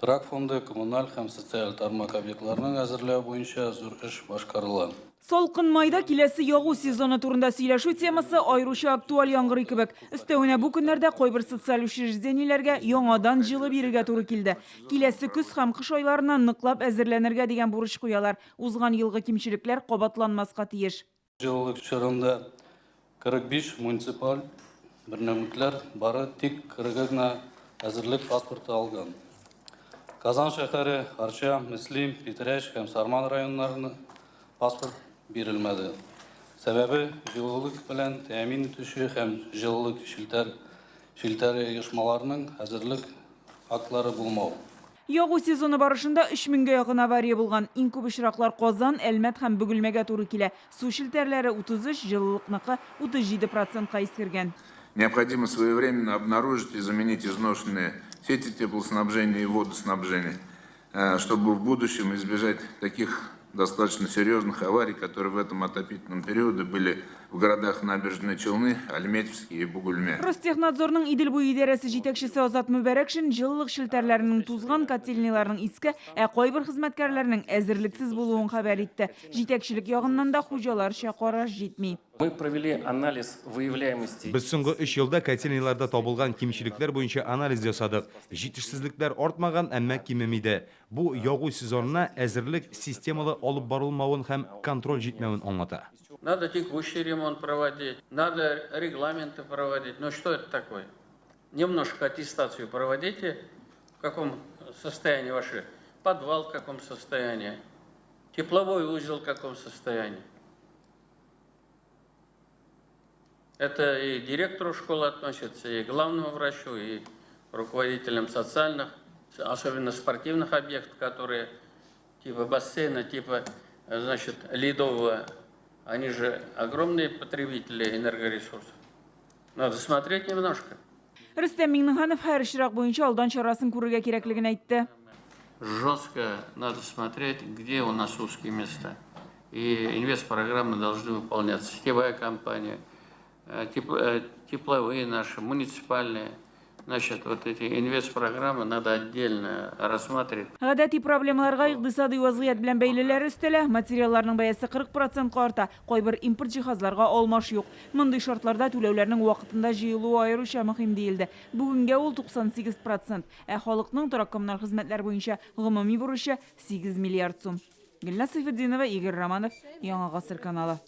Торак фонды коммуналь һәм социаль тармак объектларының әзерләү буенча зур эш башкарыла. Салкын майда киләсе ягу сезоны турында сөйләшү темасы айрыша актуаль яңгырый кебек. Өстәвенә бу көннәрдә кайбер социаль учреждениеләргә яңадан җылы бирергә туры килде. Киләсе көз һәм кыш айларына ныклап әзерләнергә дигән бурыч куялар. Узган елгы кимчелекләр кабатланмаска тиеш. Җылылык чорында 45 муниципаль бернәмлекләр бары тик 40 гына әзерлек паспорты алган. Казан шәһәре, Арча, Мөслим, Питрәш һәм Сарман районнарына паспорт бирелмәде. Сәбәбе җылылык белән тәэмин итүче һәм җылылык шелтәре оешмаларының әзерлек актлары булмау. Ягу сезоны барышында 3000-гә якын авария булган. Иң күп очраклар Казан, Әлмәт һәм Бөгелмәгә туры килә. Су шелтәрләре 33, җылылыкныкы 37%-ка искергән. Необходимо своевременно обнаружить и заменить изношенные сети теплоснабжения и водоснабжения, чтобы в будущем избежать таких достаточно серьезных аварий, которые в этом отопительном периоде были в городах Набережные Челны, Альметьевске и Бугульме. Ростехнадзорның Идел буе идарәсе җитәкчесе Азат Мүбәрәкшин җылылык шелтәрләренең тузган котельнийларның иске, кайбер хезмәткәрләрнең әзерлексез булуын хәбәр итте. Җитәкчелек ягыннан да хуҗаларча караш җитми. Мы провели анализ выявляемости. Без соңгы 3 елда котельнийларда табылган кимчелекләр буенча анализ ясадык. Җитешсезлекләр артмаган, әмма кимемиде. Бу ягу сезонына әзерлек системалы алып барылмавын һәм контроль җитмәвен аңлата. Надо текущий ремонт проводить, надо регламенты проводить. Но что это такое? Немножко аттестацию проводите, в каком состоянии ваш подвал, в каком состоянии, тепловой узел в каком состоянии. Это и директору школы относится, и главному врачу, и руководителям социальных, особенно спортивных объектов, которые типа бассейна, типа, значит, ледового. Они же огромные потребители энергоресурсов. Надо смотреть немножко. Рөстәм Миңнеханов һәр очрак буенча алдан чарасын күрергә кирәклеген әйтте. Жестко надо смотреть, где у нас узкие места. И инвестпрограммы должны выполняться. Сетевая компания, тепловые наши, муниципальные. Значит, вот эти инвестпрограммы надо отдельно рассматривать. Гадәти проблемаларга икътисади вазгыять белән бәйлеләр өстәлә, материалларның бәясе 40%-ка арта, кайбер импорт җиһазларга алмаш юк. Мондый шартларда түләүләрнең вакытында җыелуы аеруча мөһим диелде. Бүгенгә ул 98%, халыкның торак коммуналь хезмәтләр буенча гомуми бурычы 8 миллиард сум. Гөлназ Сайфетдинова, Игорь Романов, Яңа гасыр каналы.